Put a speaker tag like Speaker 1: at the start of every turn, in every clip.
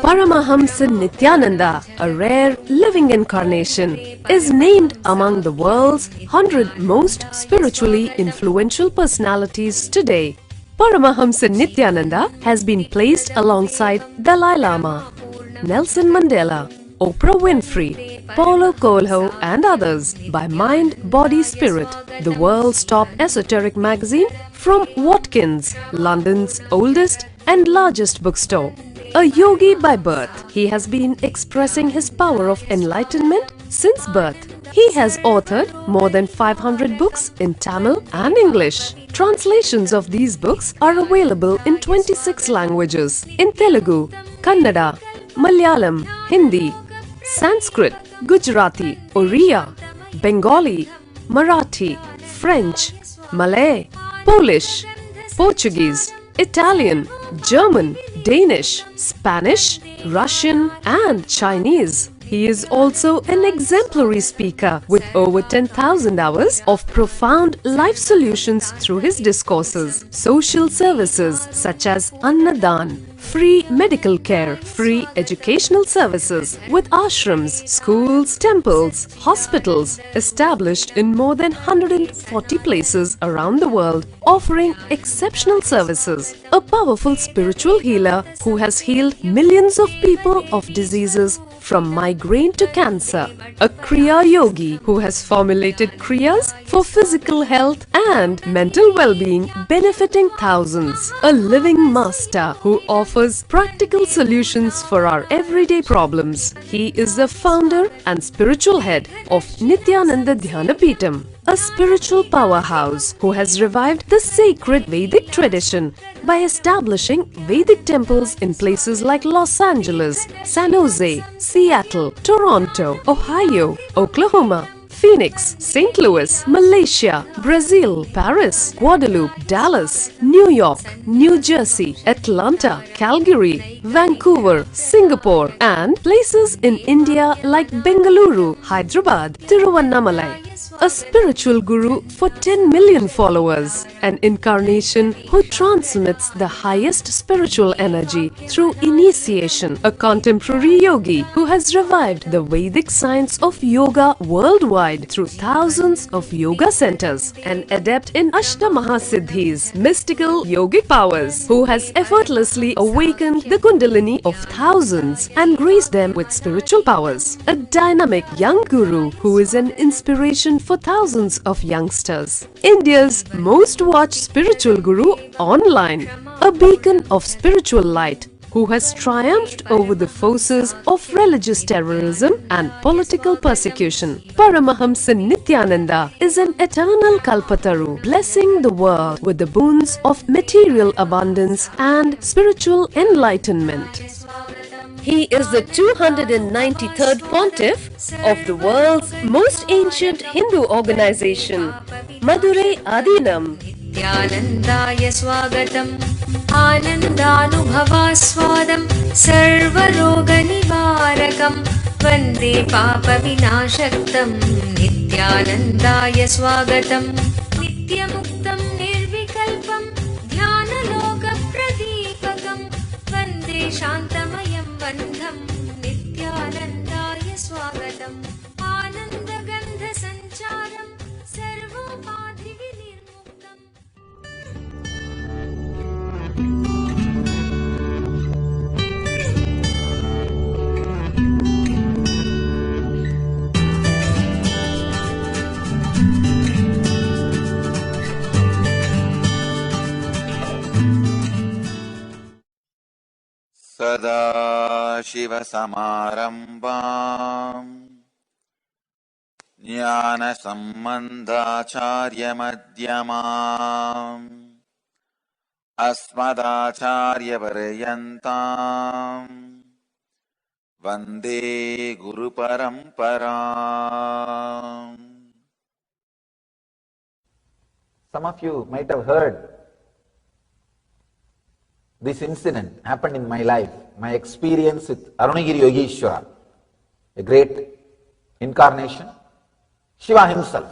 Speaker 1: Paramahamsa Nityananda, a rare living incarnation, is named among the world's 100 most spiritually influential personalities today. Paramahamsa Nityananda has been placed alongside Dalai Lama, Nelson Mandela, Oprah Winfrey, Paulo Coelho and others by Mind, Body, Spirit, the world's top esoteric magazine from Watkins, London's oldest and largest bookstore. A yogi by birth, he has been expressing his power of enlightenment since birth. He has authored more than 500 books in Tamil and English. Translations of these books are available in 26 languages in Telugu, Kannada, Malayalam, Hindi, Sanskrit, Gujarati, Oriya, Bengali, Marathi, French, Malay, Polish, Portuguese, Italian, German, Danish, Spanish, Russian and Chinese. He is also an exemplary speaker with over 10,000 hours of profound life solutions through his discourses. Social services such as Annadan, free medical care, free educational services with ashrams, schools, temples, hospitals established in more than 140 places around the world, offering exceptional services. A powerful spiritual healer who has healed millions of people of diseases from migraine to cancer. A Kriya Yogi who has formulated Kriyas for physical health and mental well-being, benefiting thousands. A living master who offers practical solutions for our everyday problems. He is the founder and spiritual head of Nityananda Dhyanapeetham, a spiritual powerhouse who has revived the sacred Vedic tradition by establishing Vedic temples in places like Los Angeles, San Jose, Seattle, Toronto, Ohio, Oklahoma, Phoenix, St. Louis, Malaysia, Brazil, Paris, Guadeloupe, Dallas, New York, New Jersey, Atlanta, Calgary, Vancouver, Singapore and places in India like Bengaluru, Hyderabad, Tiruvannamalai. A spiritual guru for 10 million followers, an incarnation who transmits the highest spiritual energy through initiation, a contemporary yogi who has revived the Vedic science of yoga worldwide through thousands of yoga centers, an adept in Ashtamaha-siddhis, mystical yogic powers, who has effortlessly awakened the Kundalini of thousands and graced them with spiritual powers, a dynamic young guru who is an inspiration for thousands of youngsters, India's most watched spiritual guru online, a beacon of spiritual light who has triumphed over the forces of religious terrorism and political persecution. Paramahamsa Nityananda is an eternal Kalpataru, blessing the world with the boons of material abundance and spiritual enlightenment. He is the 293rd Pontiff of the world's most ancient Hindu organization, Madurai Adinam.
Speaker 2: Nityanandaya Swagatam Anandanubhavaswadam Sarvaroga Nivarakam Vande Papa Vinashaktam Nityanandaya Swagatam Nityamuktam Nirvikalpam Dhyanaloka Pradipakam Vande Shantamayam Bandham Nityanandaya Swagatam Anandagandha Sancharam Sarvopadhi Vinirmuktam.
Speaker 3: सदाशिवसमारम्भाम् ज्ञानसम्बन्धाचार्यमध्यमाम् अस्मदाचार्यपर्यन्ताम् वन्दे गुरुपरम्पराम्.
Speaker 4: Some of you might have heard this incident happened in my life, my experience with Arunagiri Yogeshwara, a great incarnation, Shiva himself,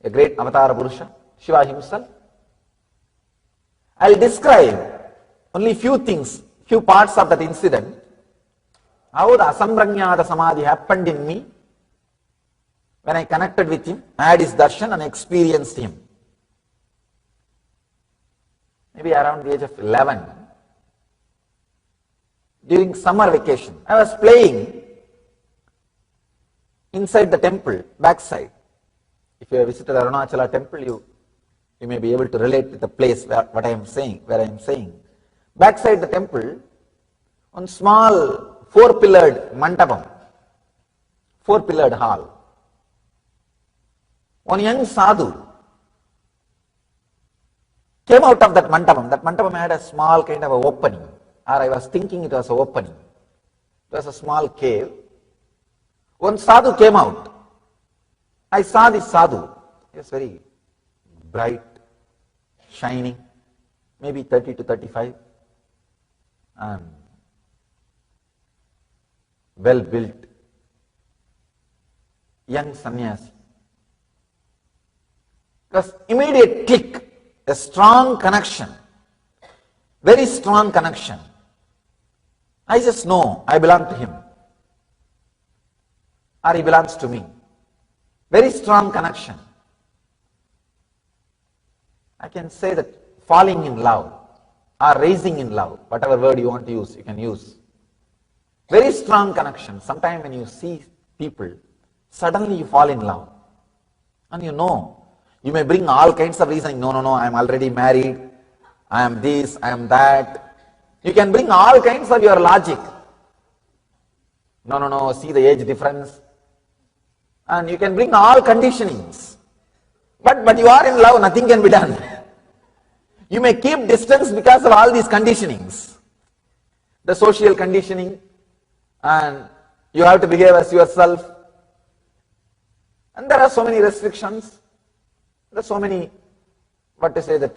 Speaker 4: a great Avatara Purusha, Shiva himself. I'll describe only few things, few parts of that incident, how the Asambranyada Samadhi happened in me when I connected with him, I had his darshan and experienced him. Maybe around the age of 11, during summer vacation, I was playing inside the temple, backside. If you have visited Arunachala temple, you may be able to relate with the place where I am saying. Backside the temple, one small 4-pillared mandapam, 4-pillared hall. One young sadhu came out of that mandapam. That mandapam had a small kind of a opening, or I was thinking it was an opening. It was a small cave. One sadhu came out. I saw this sadhu. He was very bright, shining, maybe 30 to 35, and well built, young sannyasi. It was immediate click, a strong connection, very strong connection. I just know I belong to him, or he belongs to me. Very strong connection. I can say that falling in love or raising in love, whatever word you want to use, you can use. Very strong connection. Sometimes when you see people, suddenly you fall in love. And you know, you may bring all kinds of reasoning. No, I am already married. I am this, I am that. You can bring all kinds of your logic. No, see the age difference. And you can bring all conditionings. But you are in love, nothing can be done. You may keep distance because of all these conditionings. The social conditioning, and you have to behave as yourself. And there are so many restrictions. There are so many, the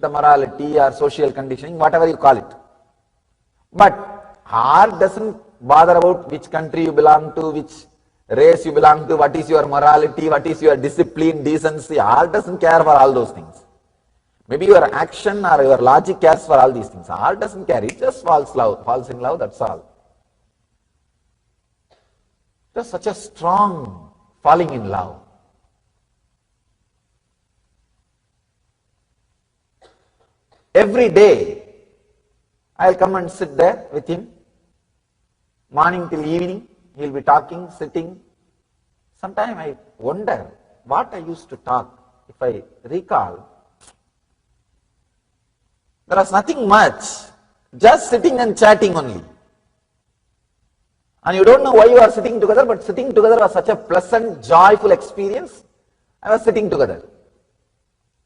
Speaker 4: morality or social conditioning, whatever you call it. But heart doesn't bother about which country you belong to, which race you belong to, what is your morality, what is your discipline, decency. Heart doesn't care for all those things. Maybe your action or your logic cares for all these things. Heart doesn't care, it just falls in love, that's all. There's such a strong falling in love. Every day, I'll come and sit there with him. Morning till evening, he'll be talking, sitting. Sometimes I wonder what I used to talk. If I recall, there was nothing much, just sitting and chatting only. And you don't know why you are sitting together, but sitting together was such a pleasant, joyful experience. I was sitting together.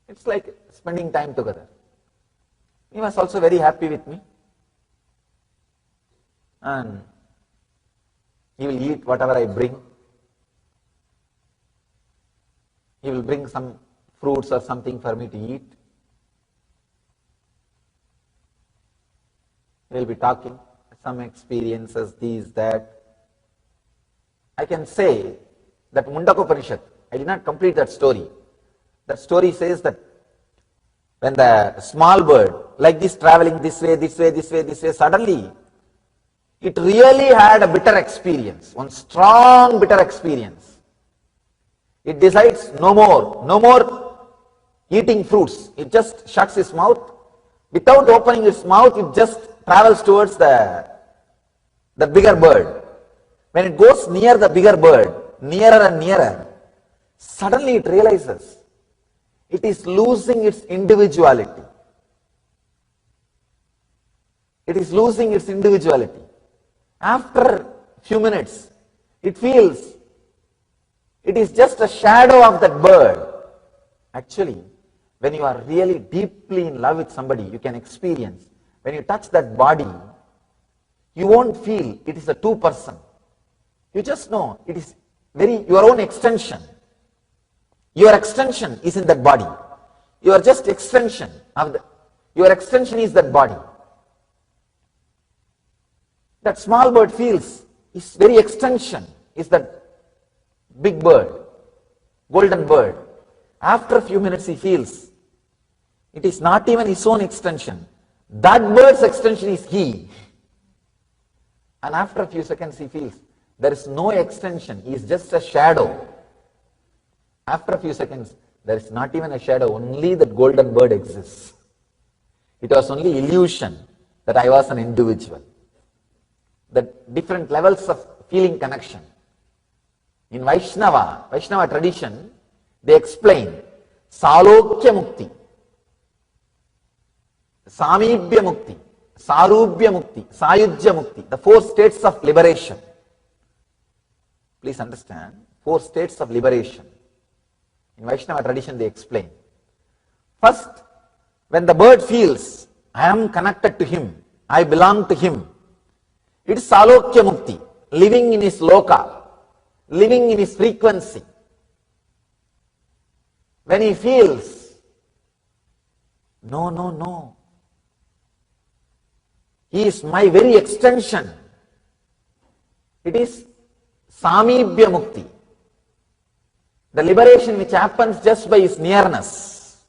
Speaker 4: It's like spending time together. He was also very happy with me. And he will eat whatever I bring. He will bring some fruits or something for me to eat. He will be talking, some experiences, these, that. I can say that Mundaka Upanishad, I did not complete that story. That story says that when the small bird, like this, traveling this way, suddenly it really had a bitter experience, one strong bitter experience. It decides no more eating fruits. It just shuts its mouth. Without opening its mouth, it just travels towards the bigger bird. When it goes near the bigger bird, nearer and nearer, suddenly it realizes it is losing its individuality. It is losing its individuality. After a few minutes, it feels it is just a shadow of that bird. Actually, when you are really deeply in love with somebody, you can experience, when you touch that body, you won't feel it is a two-person. You just know it is your own extension. Your extension is in that body. You are just extension of your extension is that body. That small bird feels its very extension is that big bird, golden bird. After a few minutes he feels it is not even his own extension, That bird's extension is he. And after a few seconds he feels there is no extension, he is just a shadow. After a few seconds, there is not even a shadow, only that golden bird exists. It was only illusion that I was an individual. The different levels of feeling connection. In Vaishnava tradition, they explain Salokya Mukti, Samibhya Mukti, Sarubhya Mukti, Sayujya Mukti, the 4 states of liberation. Please understand, 4 states of liberation. In Vaishnava tradition they explain. First, when the bird feels, I am connected to him, I belong to him, it is Salokya Mukti, living in his loka, living in his frequency. When he feels, no, he is my very extension, it is Samibhya Mukti, the liberation which happens just by his nearness.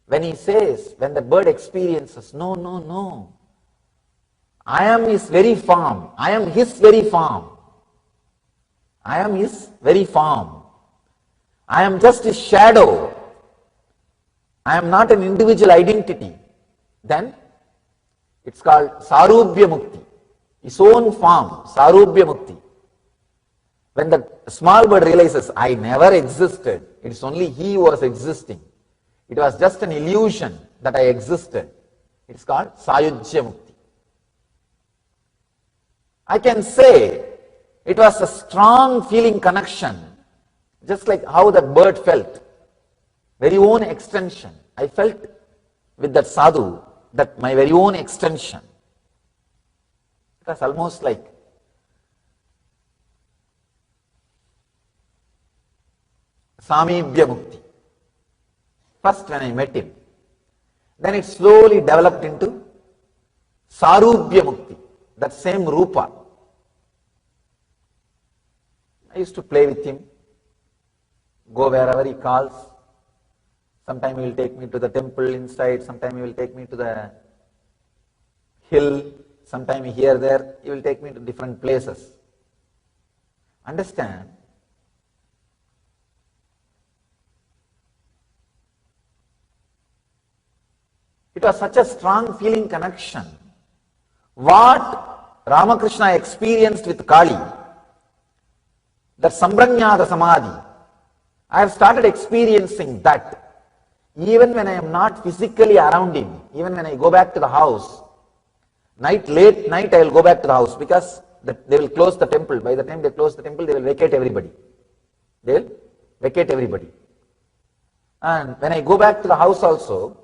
Speaker 4: When he says, when the bird experiences, no, I am his very form, I am his very form, I am his very form, I am just his shadow, I am not an individual identity, then it's called Sarubhya Mukti, his own form, Sarubhya Mukti. When the small bird realizes, I never existed, it is only he who was existing, it was just an illusion that I existed, it is called Sayujya Mukti. I can say it was a strong feeling connection, just like how that bird felt, very own extension. I felt with that sadhu, that my very own extension. It was almost like Samibhya Mukti. First when I met him, then it slowly developed into Sarubhya Mukti, that same Rupa. I used to play with him, go wherever he calls. Sometime he will take me to the temple inside, sometime he will take me to the hill, sometime here, there, he will take me to different places. Understand? It was such a strong feeling connection. What Ramakrishna experienced with Kali, that Sambranyada Samadhi, I have started experiencing that. Even when I am not physically around him, even when I go back to the house, late night I will go back to the house because they will close the temple. By the time they close the temple, they will vacate everybody. They will vacate everybody. And when I go back to the house also,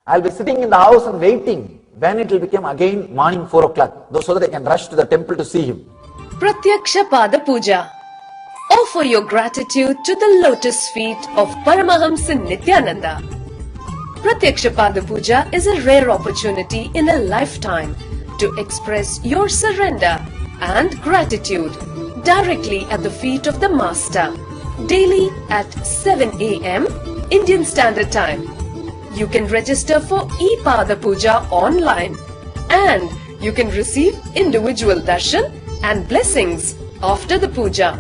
Speaker 4: I will be sitting in the house and waiting when it will become again morning 4 o'clock, so that I can rush to the temple to see him.
Speaker 1: Pratyaksha Pada Puja. Offer your gratitude to the lotus feet of Paramahamsa Nityananda. Pratyaksha Pada Puja is a rare opportunity in a lifetime to express your surrender and gratitude directly at the feet of the Master, daily at 7 a.m. Indian Standard Time. You can register for e-Pada Puja online and you can receive individual darshan and blessings after the puja.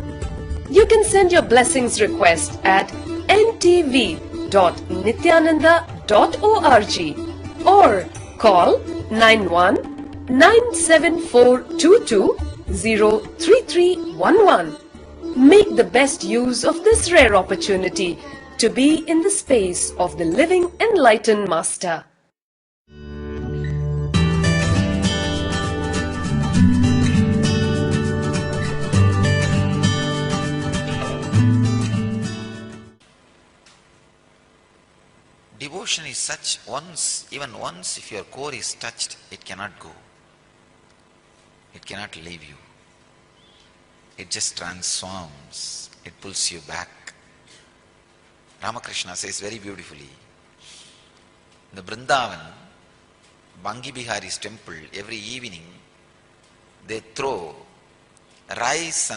Speaker 1: You can send your blessings request at ntv.nityananda.org or call 91-97422-03311. Make the best use of this rare opportunity to be in the space of the living enlightened Master.
Speaker 5: Devotion is such, even once if your core is touched, it cannot go. It cannot leave you. It just transforms. It pulls you back. Ramakrishna says very beautifully, in the Vrindavan, Bangi Bihari's temple, every evening they throw rice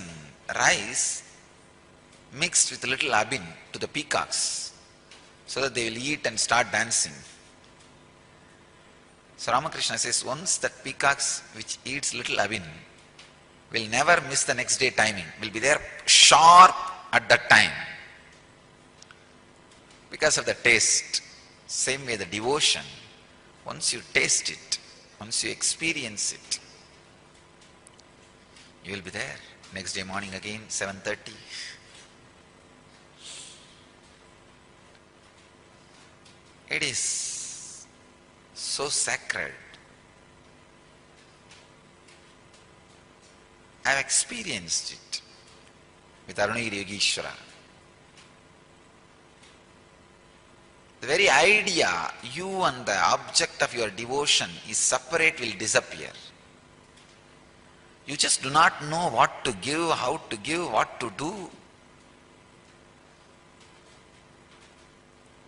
Speaker 5: mixed with a little abin to the peacocks, so that they will eat and start dancing. So Ramakrishna says, once that peacocks which eats little avin will never miss the next day timing, will be there sharp at that time. Because of the taste. Same way the devotion, once you taste it, once you experience it, you will be there. Next day morning again, 7:30. It is so sacred. I have experienced it with Arunagiri Yogeshwara. The very idea you and the object of your devotion is separate will disappear. You just do not know what to give, how to give, what to do.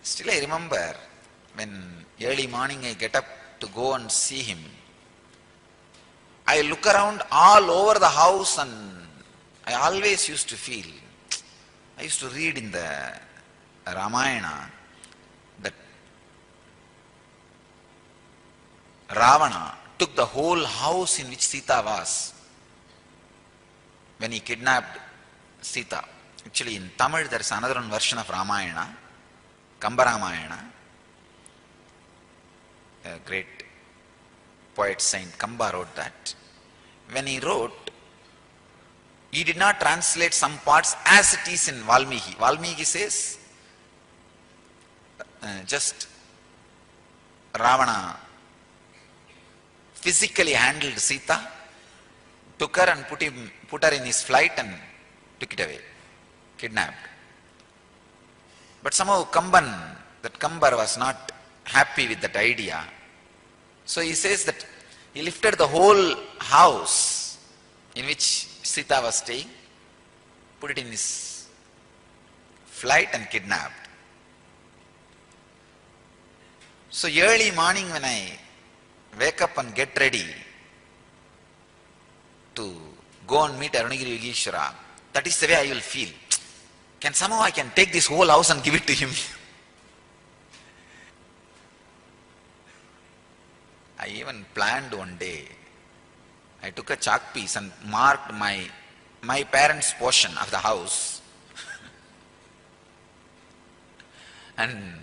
Speaker 5: Still I remember when early morning I get up to go and see him, I look around all over the house and I always used to feel, I used to read in the Ramayana that Ravana took the whole house in which Sita was when he kidnapped Sita. Actually in Tamil there is another version of Ramayana, Kamba Ramayana. A great poet saint Kamba wrote that. When he wrote, he did not translate some parts as it is in Valmiki. Valmiki says, just Ravana physically handled Sita, took her and put her in his flight and took it away, kidnapped. But somehow Kambar was not happy with that idea. So he says that he lifted the whole house in which Sita was staying, put it in his flight and kidnapped. So early morning when I wake up and get ready to go and meet Arunagiri Yogeshwara, that is the way I will feel. Somehow I can take this whole house and give it to him. I even planned one day, I took a chalk piece and marked my parents' portion of the house and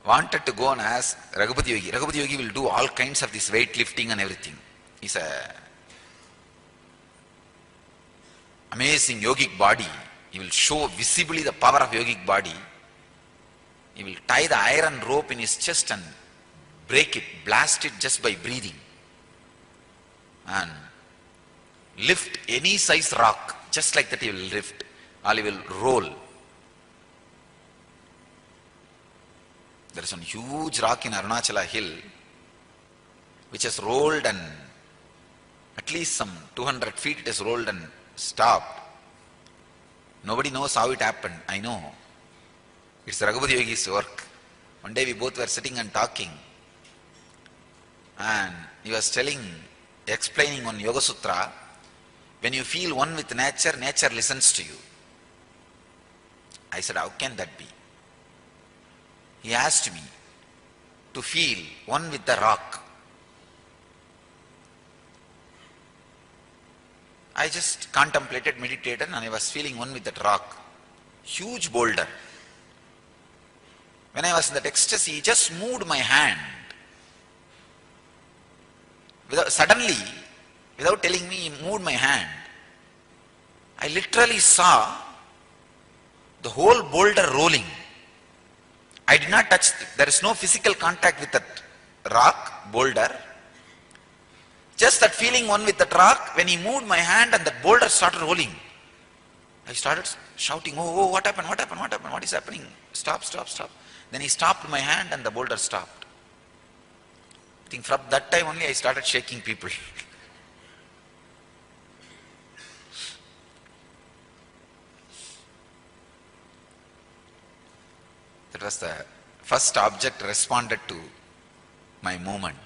Speaker 5: wanted to go and ask Raghupati Yogi. Raghupati Yogi will do all kinds of this weightlifting and everything. He's a amazing yogic body. He will show visibly the power of yogic body. He will tie the iron rope in his chest and break it, blast it just by breathing. And lift any size rock, just like that he will lift, or he will roll. There is one huge rock in Arunachala hill, which has rolled and at least some 200 feet it has rolled and stopped. Nobody knows how it happened, I know. It's Raghupati Yogi's work. One day we both were sitting and talking, and he was explaining on Yoga Sutra, when you feel one with nature, nature listens to you. I said, how can that be? He asked me to feel one with the rock. I just contemplated, meditated, and I was feeling one with that rock. Huge boulder. When I was in that ecstasy, he just moved my hand. Suddenly, without telling me, he moved my hand. I literally saw the whole boulder rolling. I did not touch it. There is no physical contact with that rock, boulder. Just that feeling one with that rock, when he moved my hand and that boulder started rolling, I started shouting, oh, what happened, what happened, what happened, what is happening? Stop, stop, stop. Then he stopped my hand and the boulder stopped. I think from that time only I started shaking people. That was the first object responded to my movement.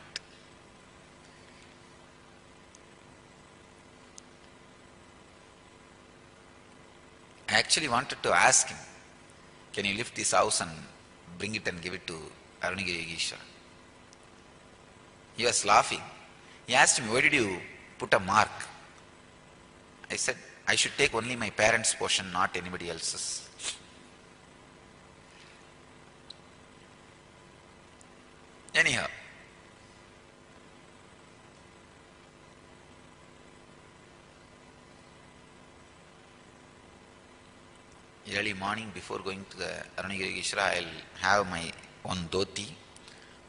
Speaker 5: I actually wanted to ask him, can you lift this house and bring it and give it to Arunagiri Yogeshwara? He was laughing. He asked me, why did you put a mark? I said, I should take only my parents' portion, not anybody else's. Anyhow, early morning before going to the Arunagirishwara, I'll have my one dhoti.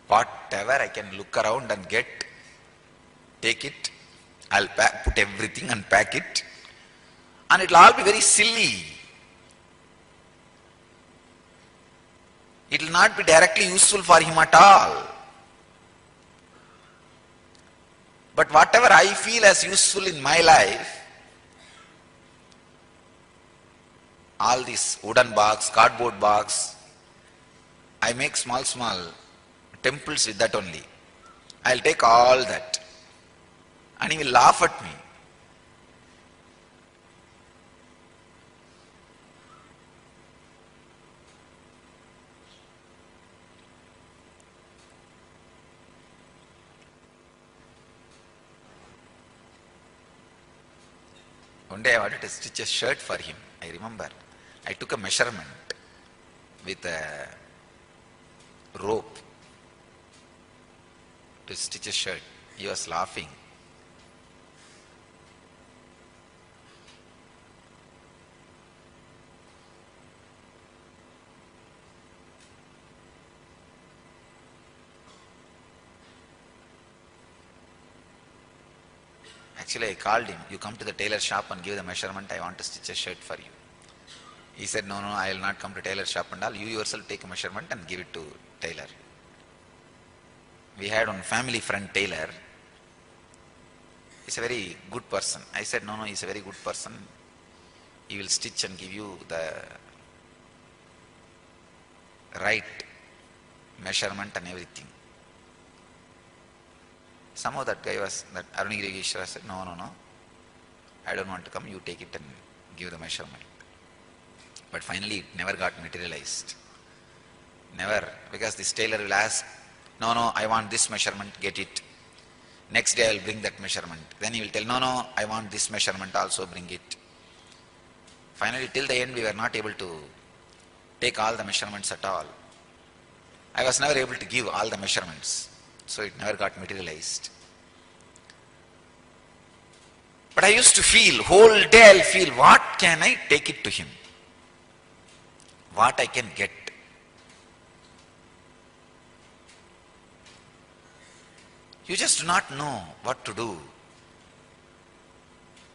Speaker 5: Whatever I can look around and get, take it. I'll put everything and pack it. And it'll all be very silly. It will not be directly useful for him at all. But whatever I feel as useful in my life, all these wooden box, cardboard box, I make small temples with that only. I'll take all that. And he will laugh at me. One day I wanted to stitch a shirt for him. I remember. I took a measurement with a rope to stitch a shirt. He was laughing. Actually, I called him. You come to the tailor shop and give the measurement. I want to stitch a shirt for you. He said, no, I will not come to tailor shop and all. You yourself take a measurement and give it to tailor. We had one family friend tailor. He's a very good person. I said, no, he's a very good person. He will stitch and give you the right measurement and everything. Somehow that Arunagirishwara said, no, I don't want to come, you take it and give the measurement. But finally it never got materialized. Never, because this tailor will ask, no, I want this measurement, get it. Next day I will bring that measurement. Then he will tell, no, I want this measurement also, bring it. Finally till the end we were not able to take all the measurements at all. I was never able to give all the measurements. So it never got materialized. But I used to feel, whole day I'll feel, what can I take it to him? What I can get? You just do not know what to do.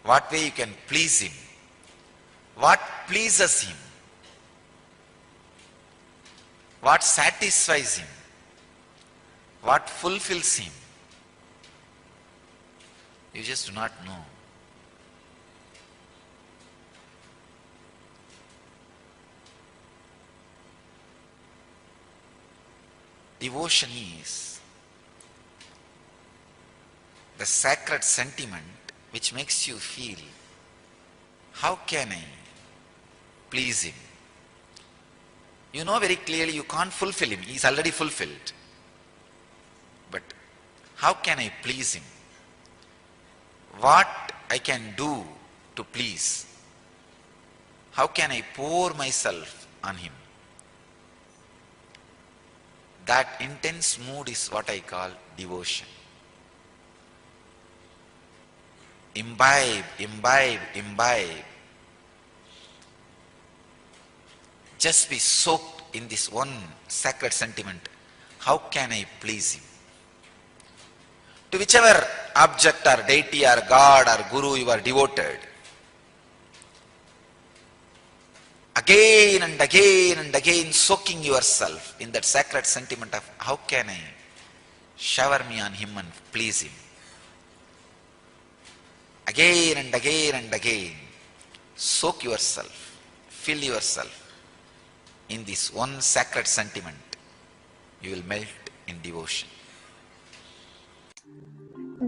Speaker 5: What way you can please him? What pleases him? What satisfies him? What fulfills him? You just do not know. Devotion is the sacred sentiment which makes you feel, how can I please him? You know very clearly you can't fulfill him. He is already fulfilled. But how can I please him? What I can do to please? How can I pour myself on him? That intense mood is what I call devotion. Imbibe. Just be soaked in this one sacred sentiment. How can I please him? To whichever object or deity or God or Guru you are devoted, again and again soaking yourself in that sacred sentiment of how can I shower me on him and please him. Again and again soak yourself, fill yourself in this one sacred sentiment. You will melt in devotion.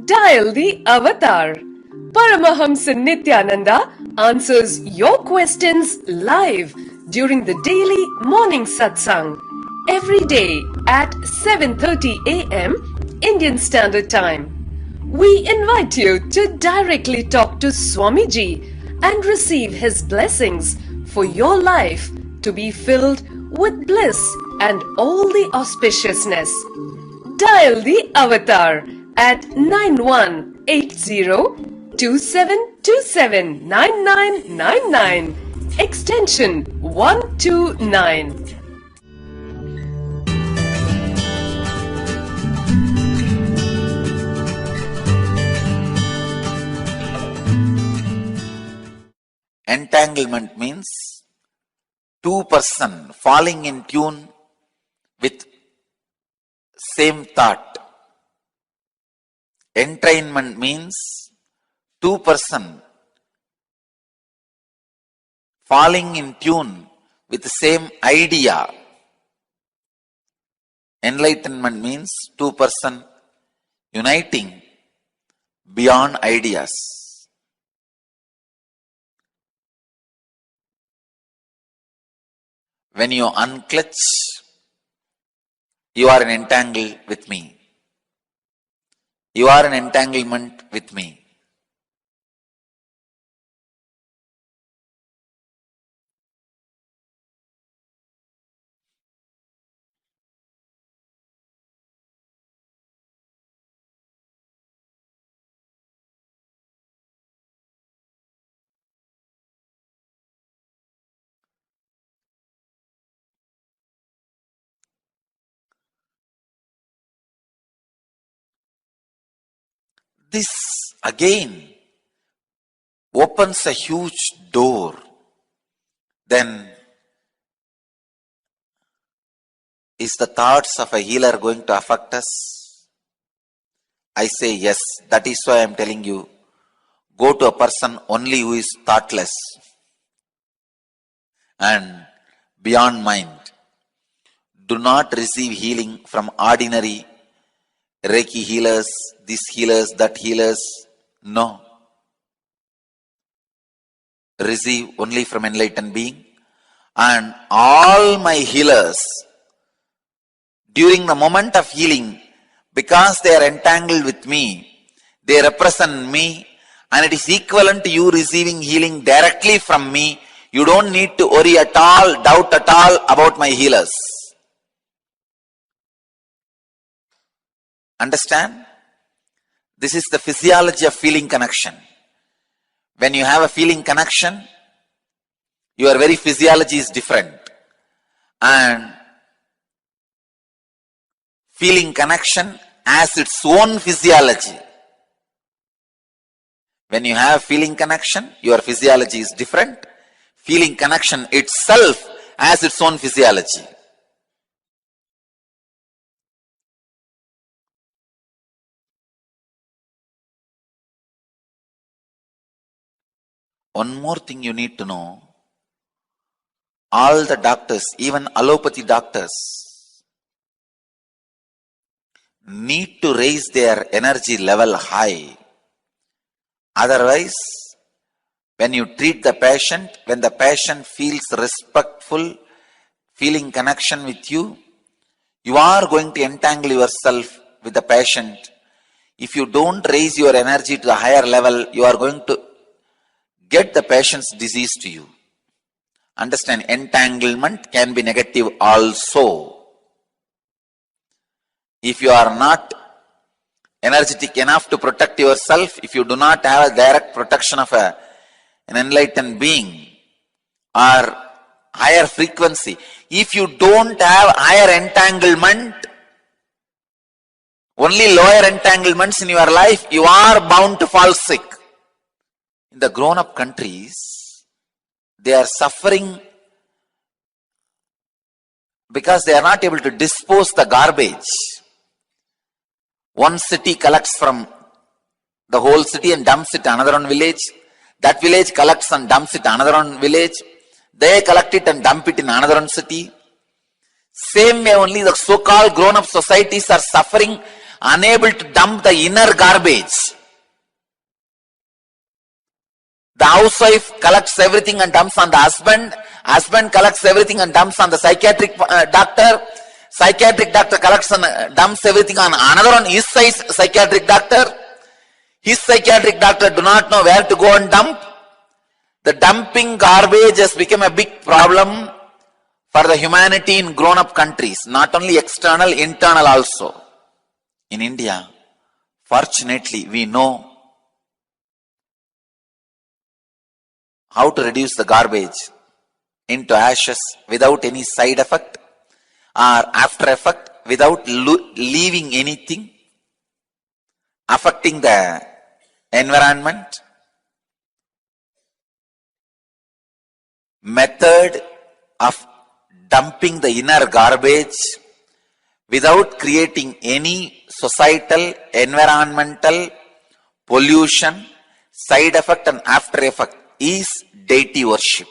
Speaker 1: Dial the Avatar. Paramahamsa Nityananda answers your questions live during the daily morning satsang every day at 7:30 a.m. Indian Standard Time. We invite you to directly talk to Swamiji and receive his blessings for your life to be filled with bliss and all the auspiciousness. Dial the avatar at 918027279999 extension 129.
Speaker 5: Entanglement means two person falling in tune with same thought. Entrainment means two person falling in tune with the same idea. Enlightenment means two person uniting beyond ideas. When you unclutch, you are in entangle with me. You are in entanglement with me. This again opens a huge door. Then is the thoughts of a healer going to affect us? I say yes. That is why I am telling you, go to a person only who is thoughtless and beyond mind. Do not receive healing from ordinary Reiki healers, this healers, that healers. No. Receive only from enlightened being. And all my healers, during the moment of healing, because they are entangled with me, they represent me, and it is equivalent to you receiving healing directly from me. You don't need to worry at all, doubt at all about my healers. Understand? This is the physiology of feeling connection. When you have a feeling connection, your very physiology is different. And feeling connection has its own physiology. When you have feeling connection, your physiology is different. Feeling connection itself has its own physiology. One more thing you need to know, all the doctors, even allopathy doctors, need to raise their energy level high. Otherwise, when you treat the patient, when the patient feels respectful, feeling connection with you, you are going to entangle yourself with the patient. If you don't raise your energy to the higher level, you are going to get the patient's disease to you. Understand, entanglement can be negative also. If you are not energetic enough to protect yourself, if you do not have a direct protection of an enlightened being or higher frequency, if you don't have higher entanglement, only lower entanglements in your life, you are bound to fall sick. In the grown-up countries, they are suffering because they are not able to dispose the garbage. One city collects from the whole city and dumps it to another one village. That village collects and dumps it to another one village. They collect it and dump it in another one city. Same way only the so-called grown-up societies are suffering, unable to dump the inner garbage. The housewife collects everything and dumps on the husband. Husband collects everything and dumps on the psychiatric doctor. Psychiatric doctor collects and dumps everything on another one, his psychiatric doctor. His psychiatric doctor do not know where to go and dump. The dumping garbage has become a big problem for the humanity in grown-up countries, not only external, internal also. In India, fortunately, we know how to reduce the garbage into ashes without any side effect or after effect, without leaving anything affecting the environment. Method of dumping the inner garbage without creating any societal, environmental pollution, side effect and after effect is deity worship.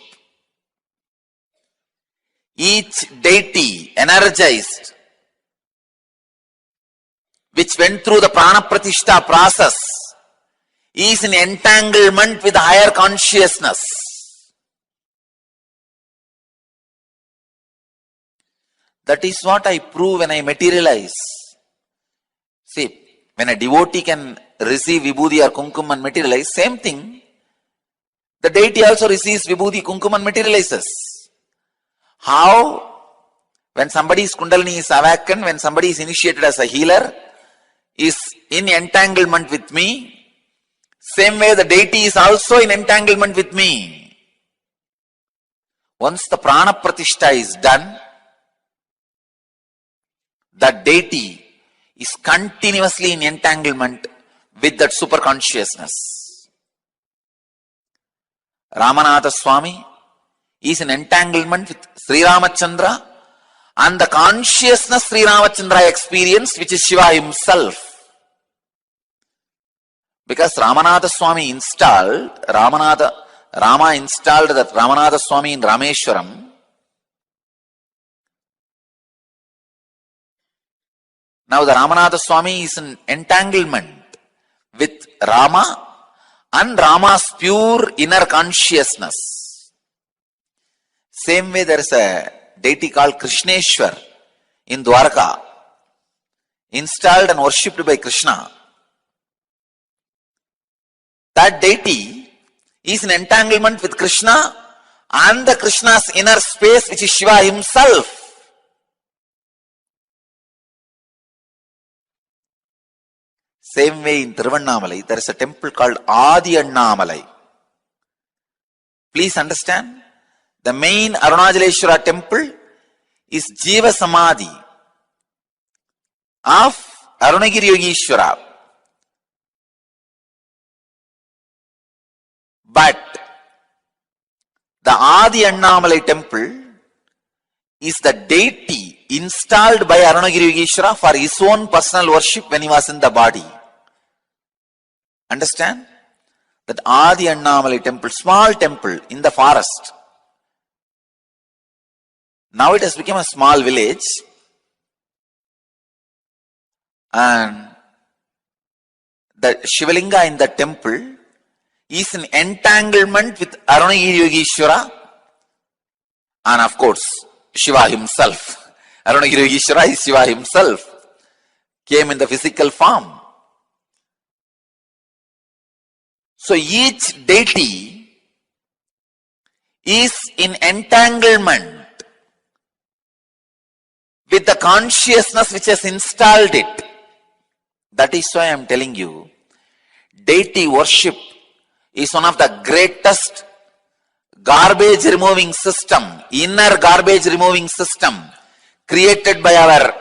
Speaker 5: Each deity energized, which went through the prana pratishtha process, is in entanglement with higher consciousness. That is what I prove when I materialize. See, when a devotee can receive vibhuti or kumkum and materialize, same thing, the deity also receives vibhuti, kumkum and materializes. How? When somebody's kundalini is awakened, when somebody is initiated as a healer, is in entanglement with me, same way the deity is also in entanglement with me. Once the prana pratishtha is done, that deity is continuously in entanglement with that super consciousness. Ramanatha Swami is in entanglement with Sri Ramachandra and the consciousness Sri Ramachandra experienced, which is Shiva himself. Because Ramanatha Swami installed, Rama installed that Ramanatha Swami in Rameshwaram. Now the Ramanatha Swami is in entanglement with Rama and Rama's pure inner consciousness. Same way there is a deity called Krishneshwar in Dwarka, installed and worshipped by Krishna. That deity is in entanglement with Krishna and the Krishna's inner space, which is Shiva himself. Same way in Tiruvannamalai, there is a temple called Adi Annamalai. Please understand, the main Arunachaleshwara temple is Jiva Samadhi of Arunagiri Yogeshwara. But the Adi Annamalai temple is the deity installed by Arunagiri Yogeshwara for his own personal worship when he was in the body. Understand? That Adi Annamalai temple, small temple in the forest. Now it has become a small village. And the Shivalinga in the temple is in entanglement with Arunagiri Yogeshwara and of course Shiva himself. Arunagiri Yogeshwara is Shiva himself, came in the physical form. So each deity is in entanglement with the consciousness which has installed it. That is why I am telling you, deity worship is one of the greatest garbage removing system, inner garbage removing system created by our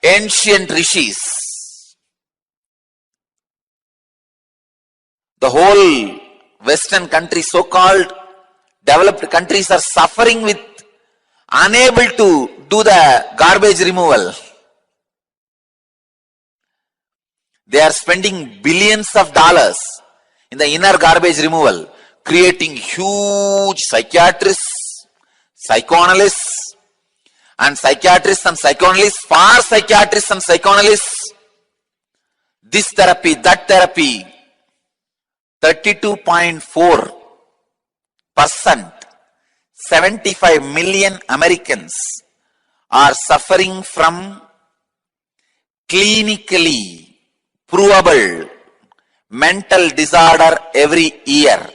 Speaker 5: ancient rishis. The whole Western countries, so-called developed countries, are suffering with unable to do the garbage removal. They are spending billions of dollars in the inner garbage removal, creating huge psychiatrists, psychoanalysts, and psychiatrists and psychoanalysts for psychiatrists and psychoanalysts. This therapy, that therapy. 32.4%, 75 million Americans are suffering from clinically provable mental disorder every year.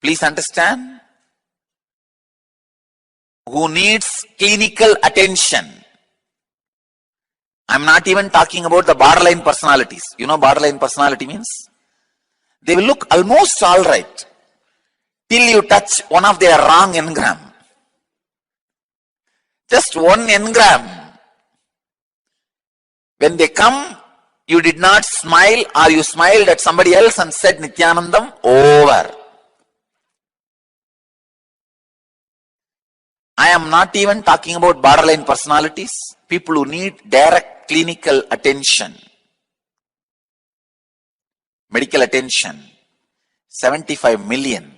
Speaker 5: Please understand? Who needs clinical attention. I'm not even talking about the borderline personalities. You know borderline personality means? They will look almost alright till you touch one of their wrong engram. Just one engram. When they come, you did not smile or you smiled at somebody else and said Nityanandam, over. I am not even talking about borderline personalities, people who need direct clinical attention, medical attention, 75 million.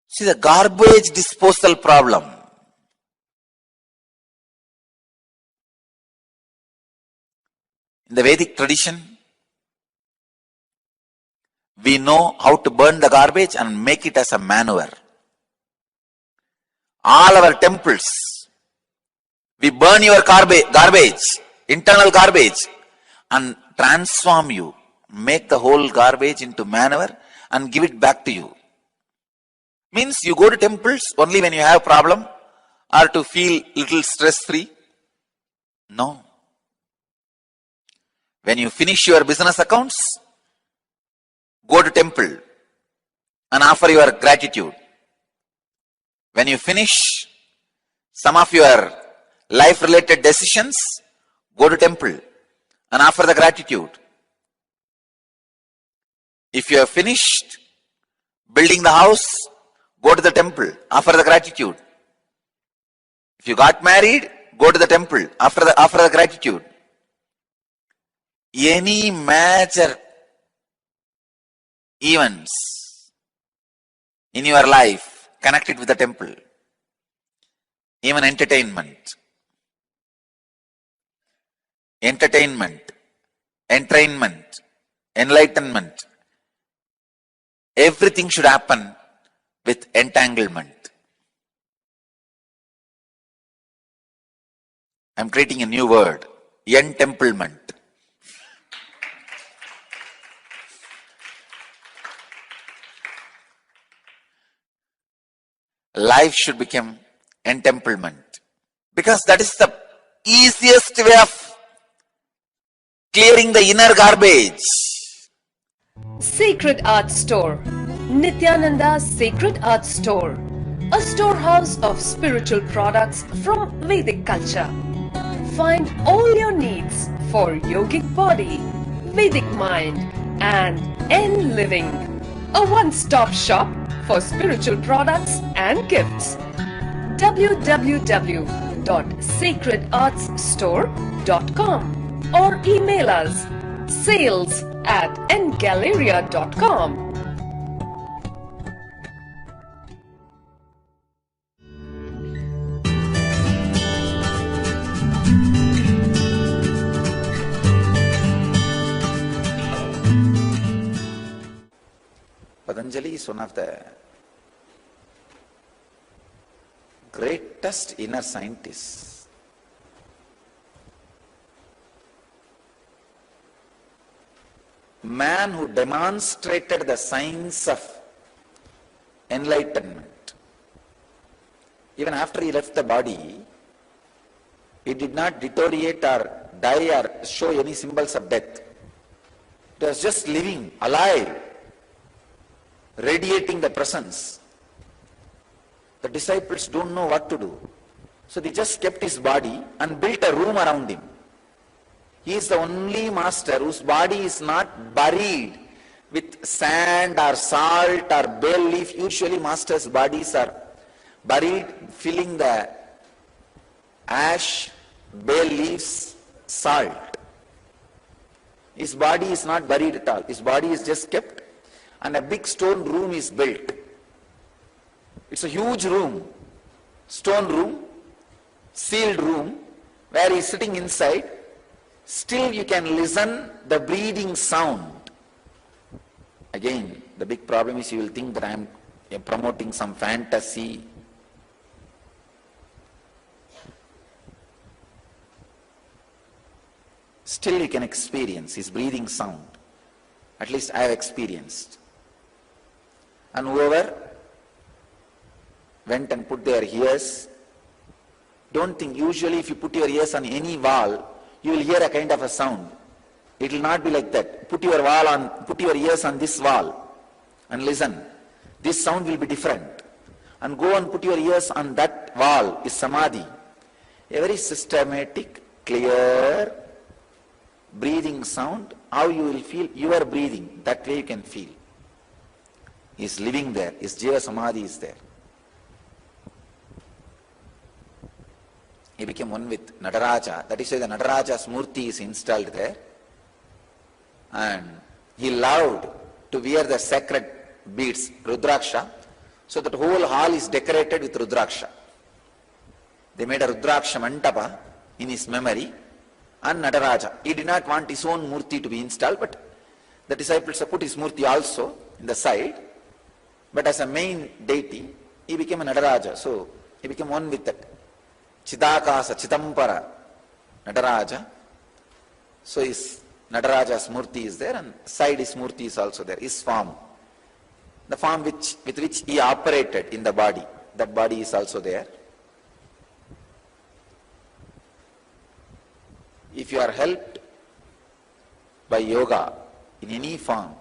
Speaker 5: See the garbage disposal problem. In the Vedic tradition, we know how to burn the garbage and make it as a manure. All our temples, we burn your garbage, internal garbage, and transform you, make the whole garbage into manure and give it back to you. Means you go to temples only when you have a problem or to feel little stress-free? No. When you finish your business accounts, go to temple and offer your gratitude. When you finish some of your life-related decisions, go to temple and offer the gratitude. If you have finished building the house, go to the temple, offer the gratitude. If you got married, go to the temple, offer the gratitude. Any major events in your life, connect it with the temple. Even entertainment, entrainment, enlightenment, everything should happen with entanglement. I'm creating a new word, entemplement. Life should become entemplement, because that is the easiest way of clearing the inner garbage.
Speaker 1: Sacred Art Store, Nityananda's Sacred Art Store, a storehouse of spiritual products from Vedic culture. Find all your needs for yogic body, Vedic mind and N living. A one-stop shop for spiritual products and gifts. www.sacredartsstore.com or email us sales@ngalleria.com.
Speaker 5: Patanjali is one of the greatest inner scientists. Man who demonstrated the science of enlightenment. Even after he left the body, he did not deteriorate or die or show any symbols of death. He was just living, alive, radiating the presence. The disciples don't know what to do. So they just kept his body and built a room around him. He is the only master whose body is not buried with sand or salt or bay leaf. Usually masters' bodies are buried, filling the ash, bay leaves, salt. His body is not buried at all. His body is just kept, and a big stone room is built. It's a huge room, stone room, sealed room, where he is sitting inside. Still you can listen the breathing sound. Again, the big problem is you will think that I am
Speaker 4: promoting some fantasy. Still you can experience his breathing sound. At least I have experienced. And whoever went and put their ears, don't think, usually if you put your ears on any wall, you will hear a kind of a sound. It will not be like that. Put your ears on this wall and listen. This sound will be different. And go and put your ears on that wall is samadhi. A very systematic, clear breathing sound. How you will feel? You are breathing. That way you can feel. He is living there. His Jiva Samadhi is there. He became one with Nataraja. That is why the Nataraja's Murti is installed there. And he loved to wear the sacred beads, Rudraksha. So that whole hall is decorated with Rudraksha. They made a Rudraksha Mantapa in his memory. And Nataraja. He did not want his own Murti to be installed, but the disciples have put his Murti also in the side. But as a main deity, he became a Nataraja. So he became one with that. Chidakasa, Chitampara, Nataraja. So his Nataraja's Murti is there, and side his Murti is also there, his form. The form with which he operated in the body, that body is also there. If you are helped by yoga in any form,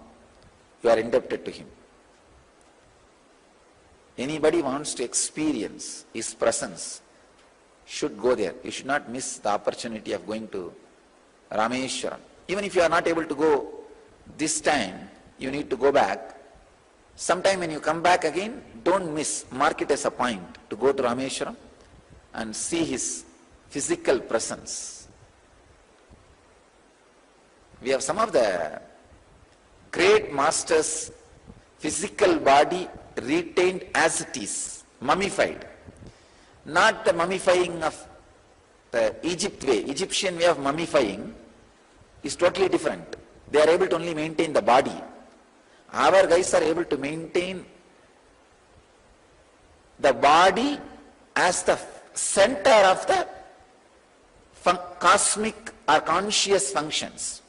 Speaker 4: you are indebted to him. Anybody wants to experience his presence should go there. You should not miss the opportunity of going to Rameshwaram. Even if you are not able to go this time, you need to go back. Sometime when you come back again, don't miss, mark it as a point to go to Rameshwaram and see his physical presence. We have some of the great masters' physical body retained as it is, mummified. Not the mummifying of the Egyptian way of mummifying is totally different. They are able to only maintain the body. Our guys are able to maintain the body as the center of the cosmic or conscious functions.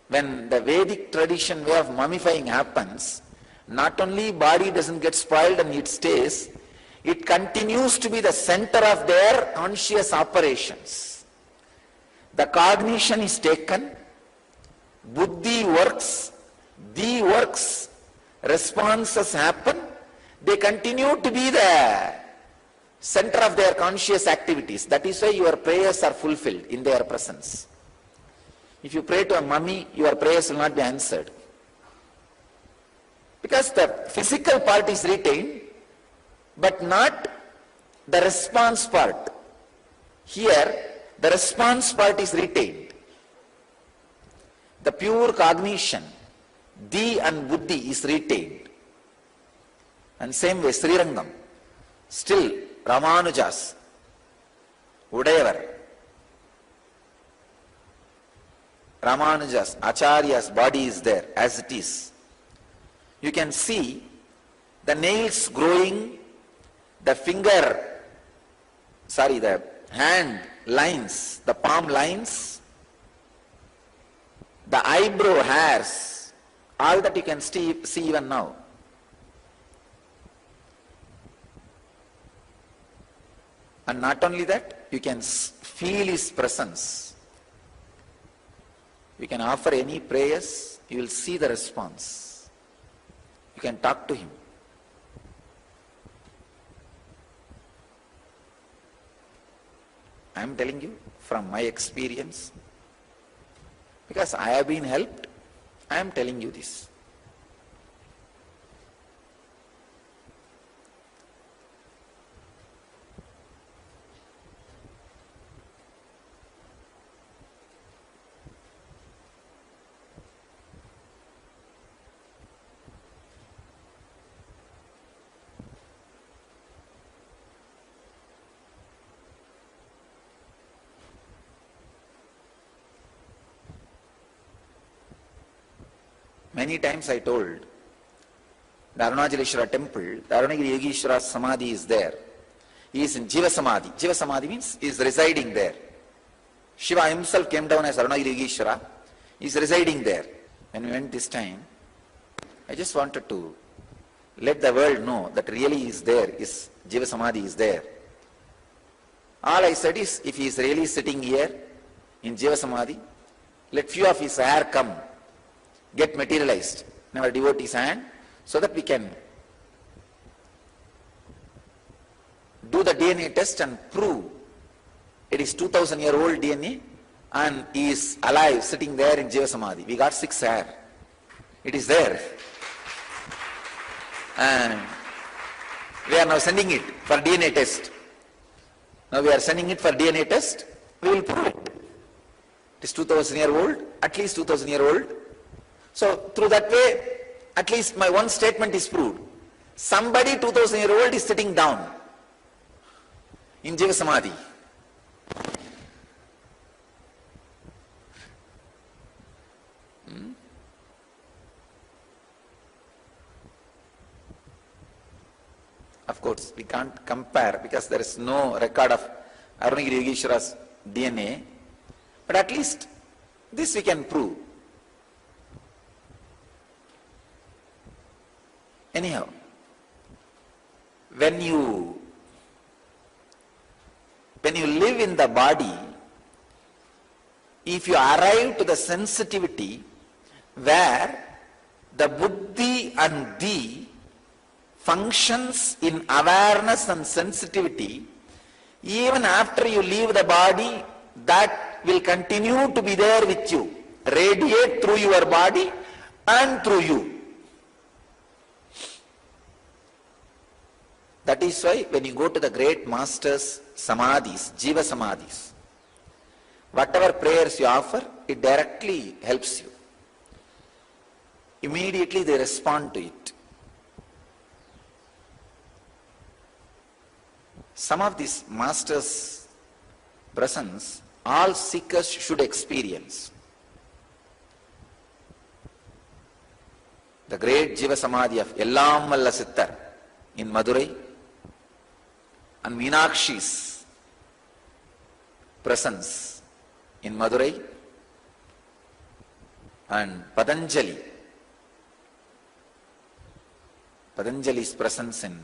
Speaker 4: When the Vedic tradition way of mummifying happens, not only body doesn't get spoiled and it stays, it continues to be the center of their conscious operations. The cognition is taken, buddhi works, the works, responses happen, they continue to be the center of their conscious activities. That is why your prayers are fulfilled in their presence. If you pray to a mummy, your prayers will not be answered. Because the physical part is retained, but not the response part. Here, the response part is retained. The pure cognition, the and buddhi is retained. And same way, Srirangam, still Ramanujas, Udayavar, Ramanuja's, Acharya's body is there as it is. You can see the nails growing, the hand lines, the palm lines, the eyebrow hairs, all that you can see even now. And not only that, you can feel his presence. You can offer any prayers, you will see the response. You can talk to him. I am telling you from my experience, because I have been helped, I am telling you this. Many times I told the Arunachaleshwara temple, the Arunagiri Yogeshwara Samadhi is there. He is in Jiva Samadhi. Jiva Samadhi means he is residing there. Shiva himself came down as Arunagiri Yogeshwara. He is residing there. When we went this time, I just wanted to let the world know that really he is there, is Jiva Samadhi is there. All I said is, if he is really sitting here in Jiva Samadhi, let few of his hair come, get materialized in our devotee's hand, so that we can do the DNA test and prove it is 2000-year-old DNA and he is alive sitting there in Jiva Samadhi. We got 6 hair. It is there. And we are now sending it for DNA test. Now we are sending it for DNA test. We will prove it. It is 2000-year-old, at least 2000-year-old. So through that way, at least my one statement is proved. Somebody 2000-year-old is sitting down in Jiva Samadhi. Of course, we can't compare because there is no record of Arunagiri Yogeshwara's DNA, but at least this we can prove. Anyhow, when you live in the body, if you arrive to the sensitivity where the buddhi and the functions in awareness and sensitivity, even after you leave the body, that will continue to be there with you, radiate through your body and through you. That is why when you go to the great masters' samadhis, Jiva Samadhis, whatever prayers you offer, it directly helps you. Immediately they respond to it. Some of these masters' presence, all seekers should experience. The great Jiva Samadhi of Ellam Valla Sittar in Madurai, and Meenakshi's presence in Madurai, and Patanjali's presence in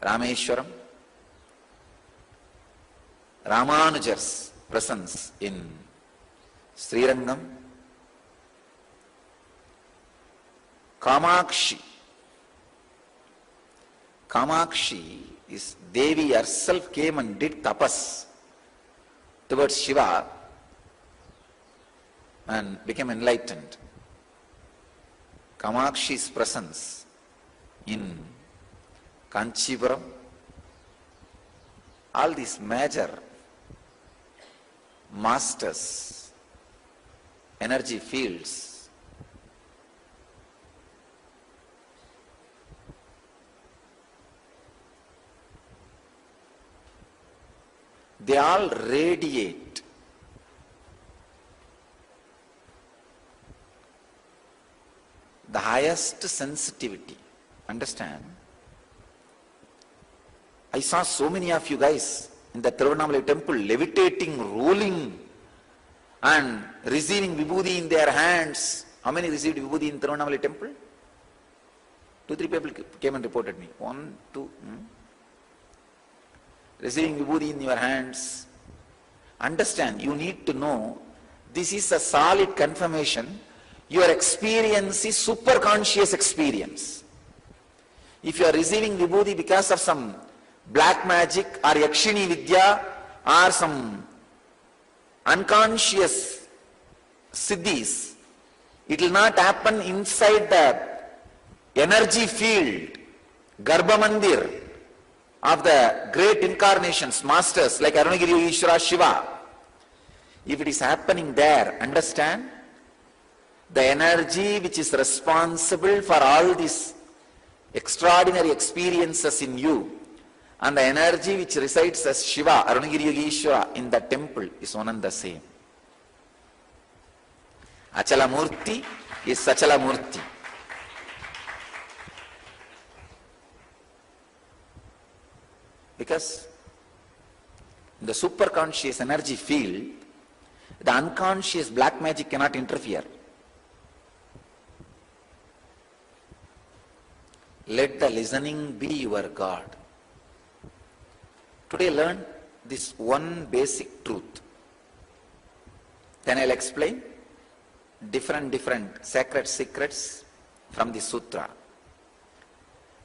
Speaker 4: Rameshwaram, Ramanujar's presence in Srirangam, Kamakshi is Devi herself came and did tapas towards Shiva and became enlightened. Kamakshi's presence in Kanchipuram, all these major masters, energy fields, they all radiate the highest sensitivity. Understand? I saw so many of you guys in the Tiruvannamalai temple levitating, rolling and receiving vibhuti in their hands. How many received vibhuti in Tiruvannamalai temple? 2-3 people came and reported me. 1, 2. Receiving vibhuti in your hands. Understand, you need to know, this is a solid confirmation. Your experience is super conscious experience. If you are receiving vibhuti because of some black magic or yakshini vidya or some unconscious siddhis, it will not happen inside the energy field, Garbha Mandir of the great incarnations, masters like Arunagiri Yogeshwara, Shiva. If it is happening there, understand, the energy which is responsible for all these extraordinary experiences in you and the energy which resides as Shiva, Arunagiri Yogeshwara in the temple is one and the same. Achala Murti is Sachala Murti. Because in the superconscious energy field, the unconscious black magic cannot interfere. Let the listening be your God. Today learn this one basic truth. Then I'll explain different sacred secrets from the sutra.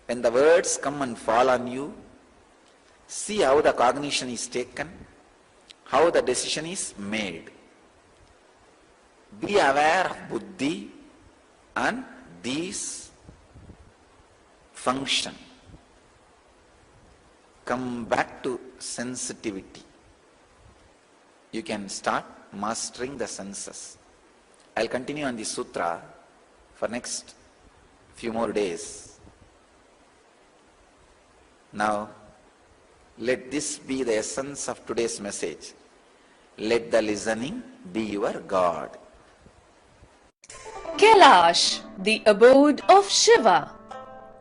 Speaker 4: When the words come and fall on you, see how the cognition is taken, how the decision is made. Be aware of buddhi and these function. Come back to sensitivity. You can start mastering the senses. I'll continue on the sutra for next few more days. Now, let this be the essence of today's message. Let the listening be your God.
Speaker 1: Kailash, the abode of Shiva.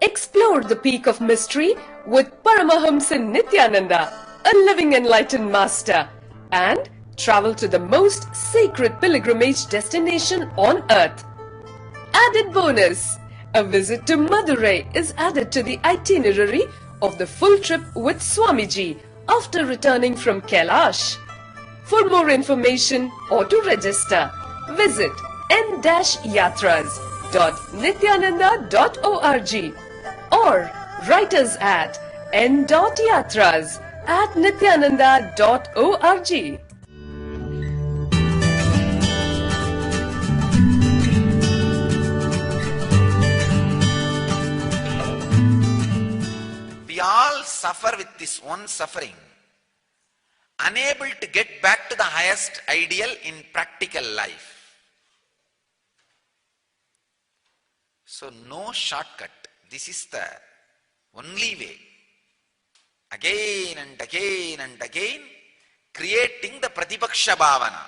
Speaker 1: Explore the peak of mystery with Paramahamsa Nityananda, a living enlightened master, and travel to the most sacred pilgrimage destination on earth. Added bonus, a visit to Madurai is added to the itinerary of the full trip with Swamiji after returning from Kailash. For more information or to register, visit n-yatras.nityananda.org or write us at n.yatras@nityananda.org.
Speaker 5: We all suffer with this one suffering, unable to get back to the highest ideal in practical life. So no shortcut. This is the only way. Again and again and again, creating the Pratipaksha Bhavana.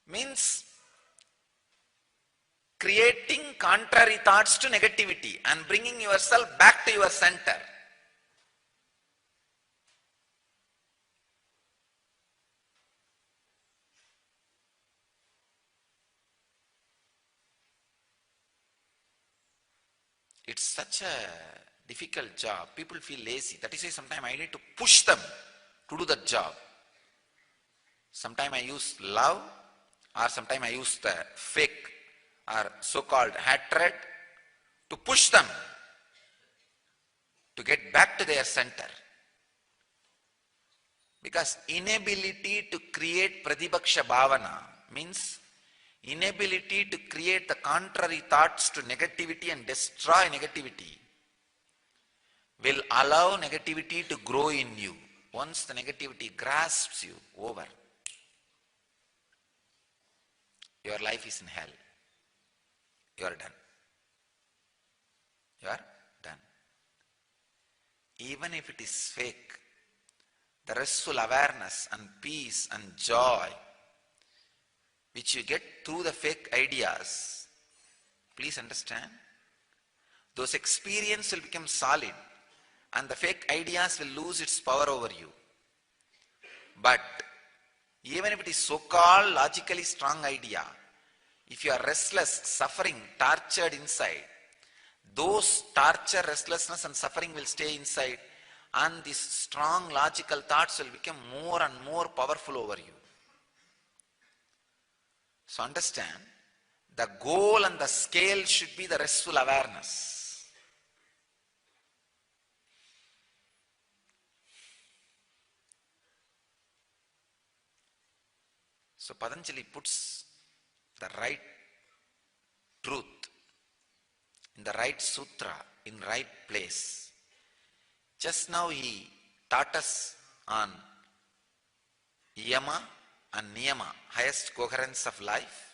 Speaker 5: Means creating contrary thoughts to negativity and bringing yourself back to your center. It's such a difficult job. People feel lazy. That is why sometimes I need to push them to do that job. Sometimes I use love, or sometimes I use the fake or so-called hatred to push them to get back to their center. Because inability to create Pratipaksha Bhavana means inability to create the contrary thoughts to negativity and destroy negativity will allow negativity to grow in you. Once the negativity grasps you over, your life is in hell. You are done. You are done. Even if it is fake, the restful awareness and peace and joy which you get through the fake ideas, please understand, those experiences will become solid and the fake ideas will lose its power over you. But even if it is so-called logically strong idea, if you are restless, suffering, tortured inside, those torture, restlessness and suffering will stay inside, and these strong logical thoughts will become more and more powerful over you. So understand, the goal and the scale should be the restful awareness. So Patanjali puts the right truth in the right sutra, in right place. Just now he taught us on yama and niyama, highest coherence of life,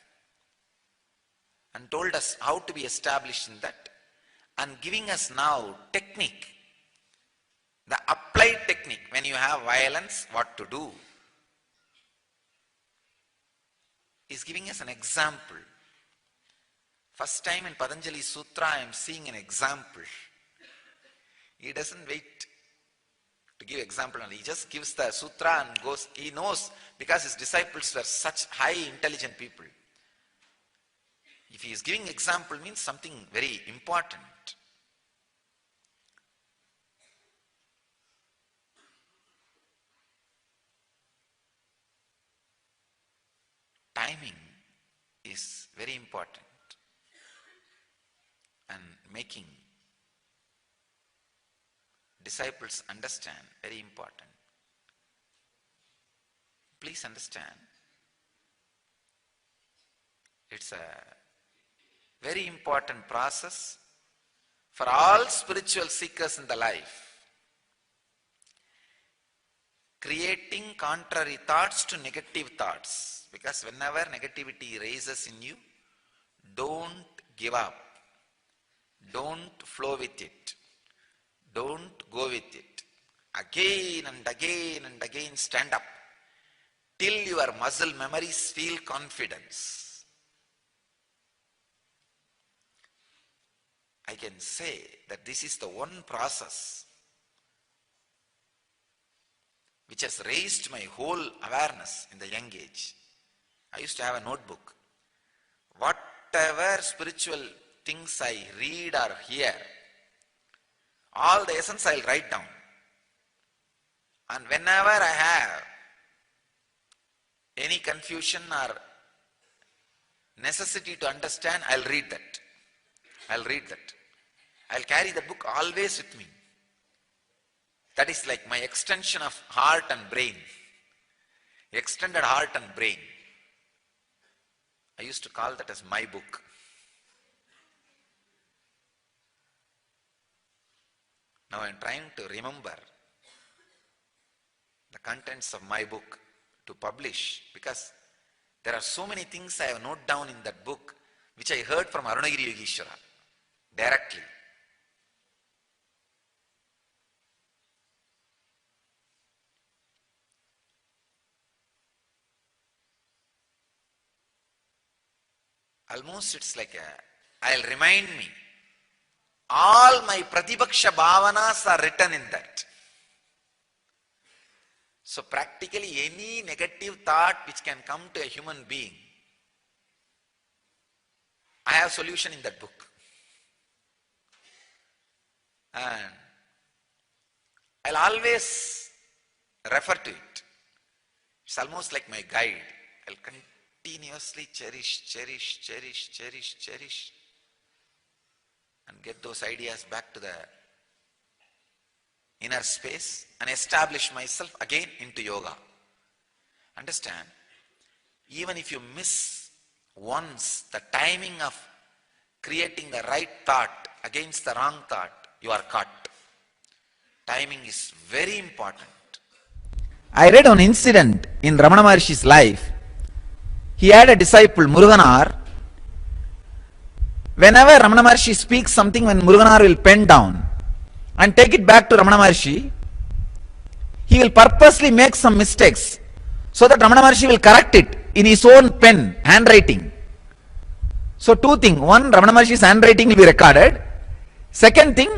Speaker 5: and told us how to be established in that, and giving us now technique, the applied technique. When you have violence, what to do. Is giving us an example. First time in Patanjali Sutra I am seeing an example. He doesn't wait To give example, he just gives the sutra and goes. He knows because his disciples were such high intelligent people. If he is giving example, means something very important. Timing is very important, and making disciples understand very important. Please understand, it's a very important process for all spiritual seekers in the life. Creating contrary thoughts to negative thoughts. Because whenever negativity rises in you, don't give up. Don't flow with it. Don't go with it. Again and again and again stand up till your muscle memories feel confidence. I can say that this is the one process which has raised my whole awareness in the young age. I used to have a notebook. Whatever spiritual things I read or hear, all the essence I'll write down. And whenever I have any confusion or necessity to understand, I'll read that. I'll carry the book always with me. That is like my extension of heart and brain. Extended heart and brain. I used to call that as my book. Now I am trying to remember the contents of my book to publish, because there are so many things I have noted down in that book which I heard from Arunagiri Yogeshwara directly. Almost it's like I'll remind me. All my Pratibhaksha Bhavanas are written in that. So practically any negative thought which can come to a human being, I have solution in that book. And I'll always refer to it. It's almost like my guide. I'll continuously cherish, and get those ideas back to the inner space and establish myself again into yoga. Understand, even if you miss once the timing of creating the right thought against the wrong thought, you are caught. Timing is very important. I read an incident in Ramana Maharshi's life. He had a disciple, Muruganar. Whenever Ramana Maharshi speaks something, when Muruganar will pen down and take it back to Ramana Maharshi, he will purposely make some mistakes so that Ramana Maharshi will correct it in his own pen, handwriting. So two things. One, Ramana Maharshi's handwriting will be recorded. Second thing,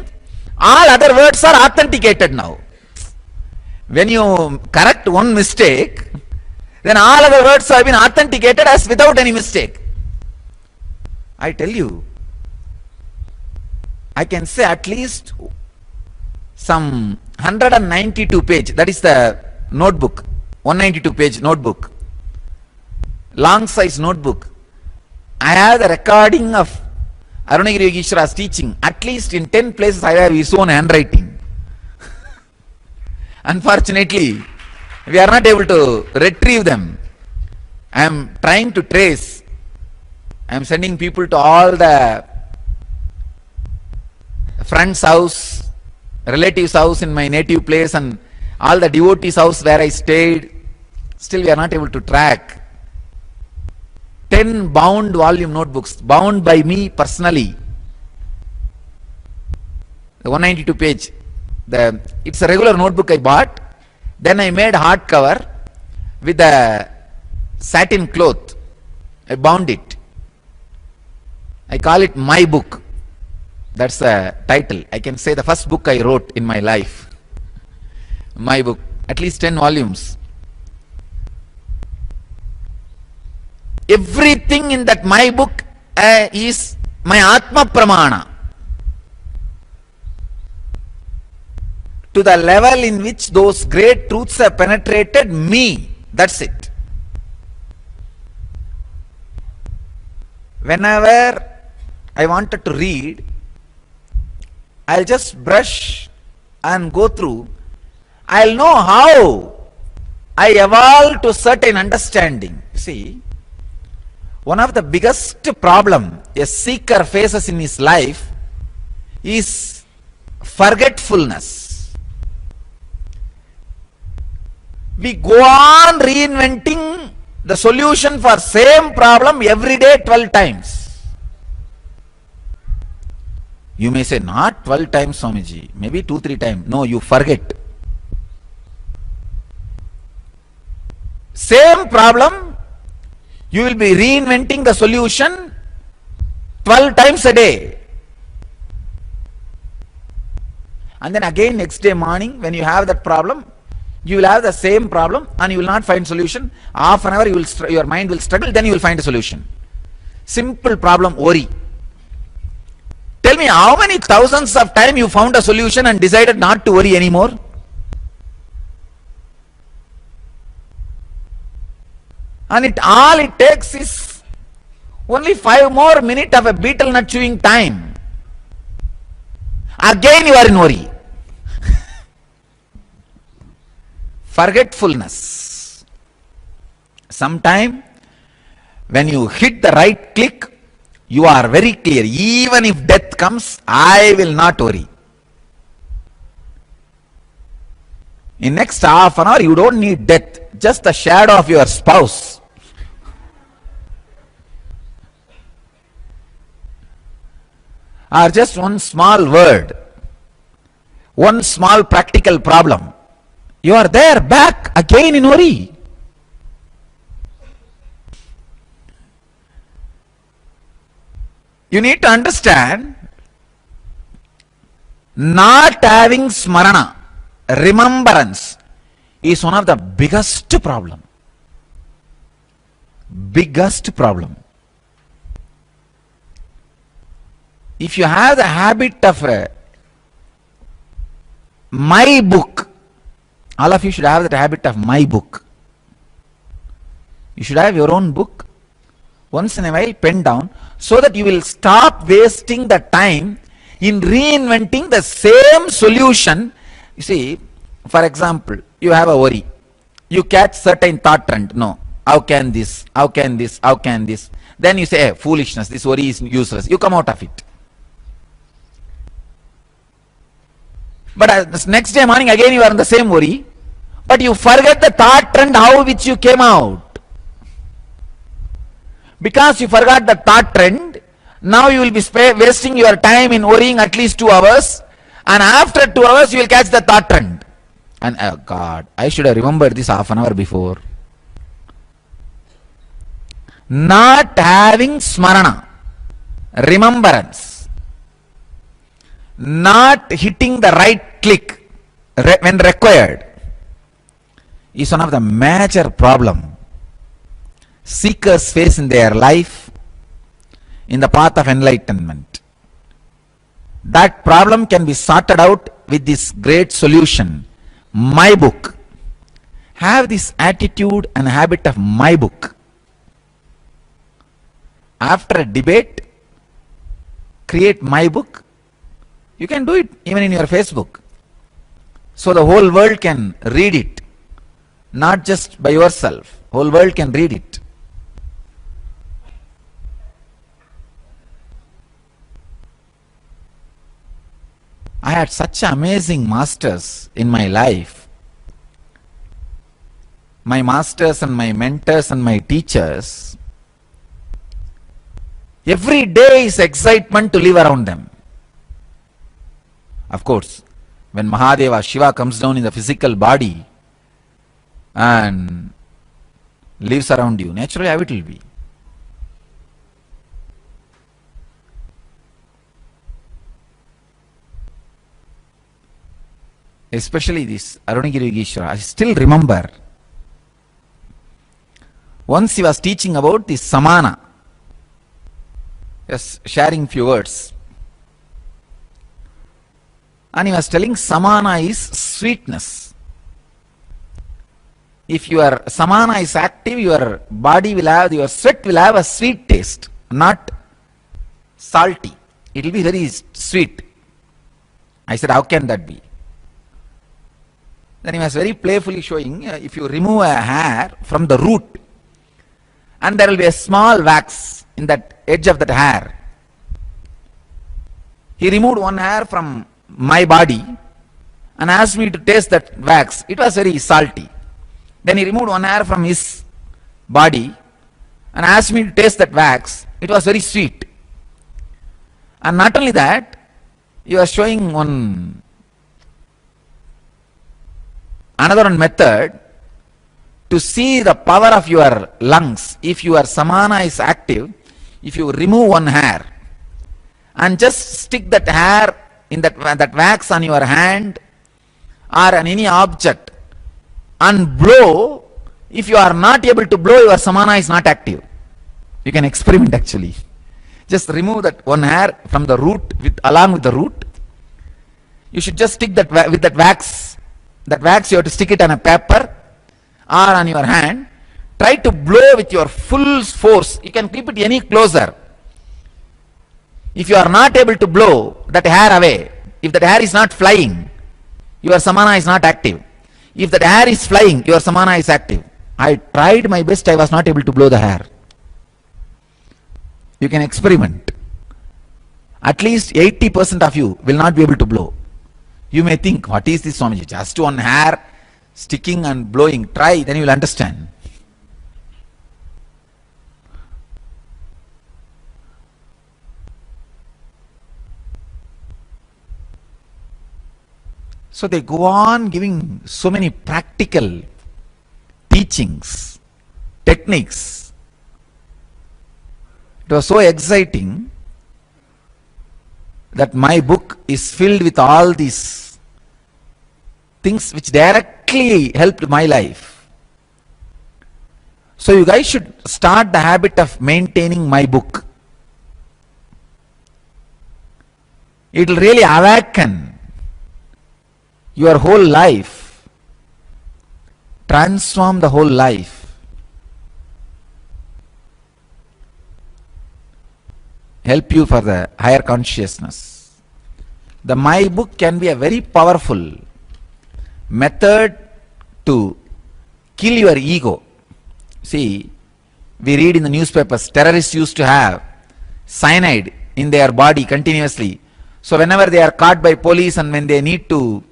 Speaker 5: all other words are authenticated now. When you correct one mistake, then all other words have been authenticated as without any mistake. I tell you, I can say at least some 192 page, that is the notebook, 192 page notebook, long size notebook. I have the recording of Arunagiri Yogeshwara's teaching. At least in 10 places I have his own handwriting. Unfortunately, we are not able to retrieve them. I am trying to trace. I am sending people to all the friend's house, relatives' house in my native place, and all the devotees' house where I stayed. Still we are not able to track. 10 bound volume notebooks, bound by me personally. The 192 page. It's a regular notebook I bought. Then I made hardcover with the satin cloth. I bound it. I call it my book. That's the title. I can say the first book I wrote in my life.
Speaker 4: my book, at least 10 volumes. Everything in that my book is my Atma Pramana. To the level in which those great truths have penetrated me. That's it. Whenever I wanted to read, I'll just brush and go through. I'll know how I evolved to certain understanding. See, one of the biggest problem a seeker faces in his life is forgetfulness. We go on reinventing the solution for same problem every day 12 times. You may say, not 12 times, Swamiji, maybe 2-3 times. No, you forget. Same problem, you will be reinventing the solution 12 times a day. And then again next day morning, when you have that problem, you will have the same problem and you will not find solution. Half an hour your mind will struggle, then you will find a solution. Simple problem, worry. Tell me, how many thousands of times you found a solution and decided not to worry anymore? And all it takes is only 5 more minutes of a beetle nut chewing time. Again you are in worry. Forgetfulness. Sometime when you hit the right click, you are very clear. Even if death comes, I will not worry. In next half an hour, you don't need death. Just the shadow of your spouse. Or just one small word. One small practical problem. You are there, back again in worry. You need to understand, not having smarana, remembrance, is one of the biggest problem. Biggest problem. If you have the habit of my book, all of you should have that habit of my book. You should have your own book. Once in a while, pen down, so that you will stop wasting the time in reinventing the same solution. You see, for example, you have a worry. You catch certain thought trend. No, how can this? How can this? How can this? Then you say, hey, foolishness, this worry is useless. You come out of it. But next day morning, again you are in the same worry. But you forget the thought trend how which you came out. Because you forgot the thought trend, now you will be wasting your time in worrying at least 2 hours, and after 2 hours you will catch the thought trend. And oh God, I should have remembered this half an hour before. Not having smarana, remembrance, not hitting the right click when required, is one of the major problem seekers face in their life in the path of enlightenment. That problem can be sorted out with this great solution, my book. Have this attitude and habit of my book. After a debate, create my book. You can do it even in your Facebook. So the whole world can read it. Not just by yourself. Whole world can read it. I had such amazing masters in my life. My masters and my mentors and my teachers. Every day is excitement to live around them. Of course, when Mahadeva, Shiva comes down in the physical body and lives around you, naturally how it will be.
Speaker 5: especially this Arunagiri Yogeshwara, I still remember. Once he was teaching about the samana, yes, sharing few words. And he was telling samana is sweetness. If your samana is active, your body will have, your sweat will have a sweet taste, not salty. It will be very sweet. I said, how can that be? Then he was very playfully showing, if you remove a hair from the root, and there will be a small wax in that edge of that hair. He removed one hair from my body and asked me to taste that wax. It was very salty. Then he removed one hair from his body and asked me to taste that wax. It was very sweet. And not only that, he was showing another method to see the power of your lungs. If your samana is active, if you remove one hair and just stick that hair in that wax on your hand or on any object and blow, if you are not able to blow, your samana is not active. You can experiment actually. Just remove that one hair from the root, along with the root. You should just stick that with that wax. That wax you have to stick it on a paper or on your hand. Try to blow with your full force. You can keep it any closer. If you are not able to blow that hair away, if that hair is not flying, your samana is not active. If that hair is flying, your samana is active. I tried my best, I was not able to blow the hair. You can experiment. At least 80% of you will not be able to blow. You may think, what is this, Swamiji? Just one hair sticking and blowing. Try, then you will understand. So they go on giving so many practical teachings, techniques. It was so exciting that my book is filled with all these things which directly helped my life. So you guys should start the habit of maintaining my book. It will really awaken your whole life, transform the whole life, help you for the higher consciousness. The My Book can be a very powerful method to kill your ego. See, we read in the newspapers, terrorists used to have cyanide in their body continuously. So whenever they are caught by police and when they need to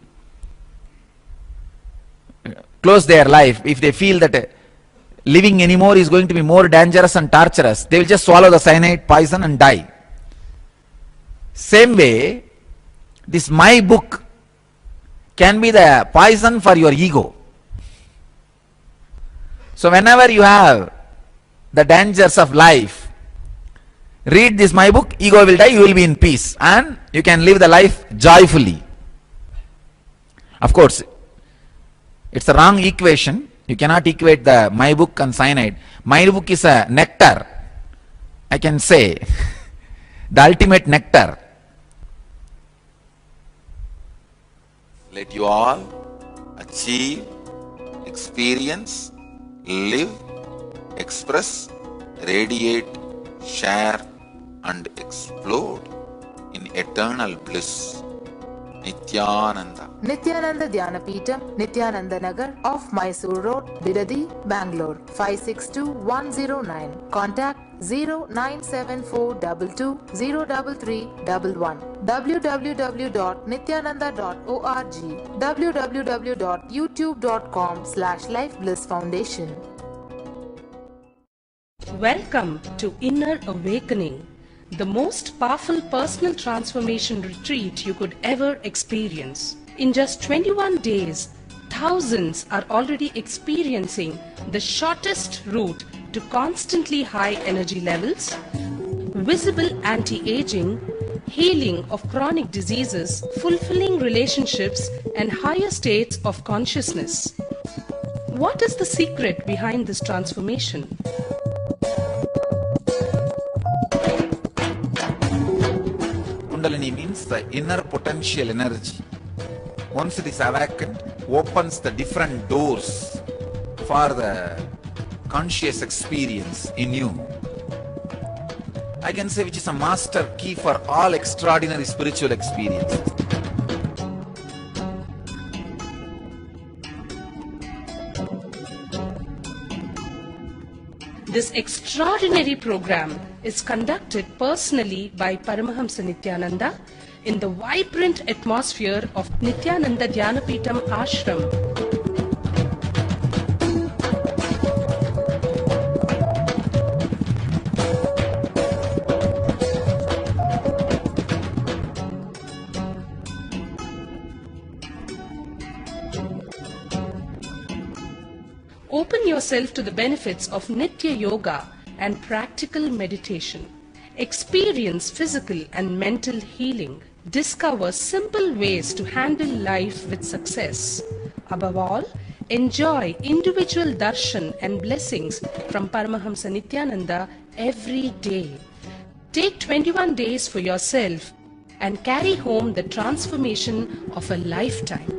Speaker 5: close their life, if they feel that living anymore is going to be more dangerous and torturous, they will just swallow the cyanide poison and die. Same way, this My Book can be the poison for your ego. So whenever you have the dangers of life, read this My Book, ego will die, you will be in peace and you can live the life joyfully. Of course, it's a wrong equation. You cannot equate the My Book and cyanide. My Book is a nectar, I can say, the ultimate nectar. Let you all achieve, experience, live, express, radiate, share and explode in eternal bliss. Nityananda.
Speaker 6: Nityananda Dhyanapitham, Nityananda Nagar off Mysore Road, Bidadi, Bangalore 562109. Contact 097422033311. www.nityananda.org. www.youtube.com/lifeblissfoundation.
Speaker 1: Welcome to Inner Awakening, the most powerful personal transformation retreat you could ever experience. In just 21 days, thousands are already experiencing the shortest route to constantly high energy levels, visible anti-aging,
Speaker 7: healing of chronic diseases, fulfilling relationships, and higher states of consciousness. What is the secret behind this transformation?
Speaker 4: Kundalini means the inner potential energy. Once it is awakened, opens the different doors for the conscious experience in you. I can say which is a master key for all extraordinary spiritual experiences.
Speaker 7: This extraordinary program is conducted personally by Paramahamsa Nityananda in the vibrant atmosphere of Nityananda Dhyanapitham Ashram. Open yourself to the benefits of Nitya Yoga and practical meditation. Experience physical and mental healing. Discover simple ways to handle life with success. Above all, enjoy individual darshan and blessings from Paramahamsa Nityananda every day. Take 21 days for yourself and carry home the transformation of a lifetime.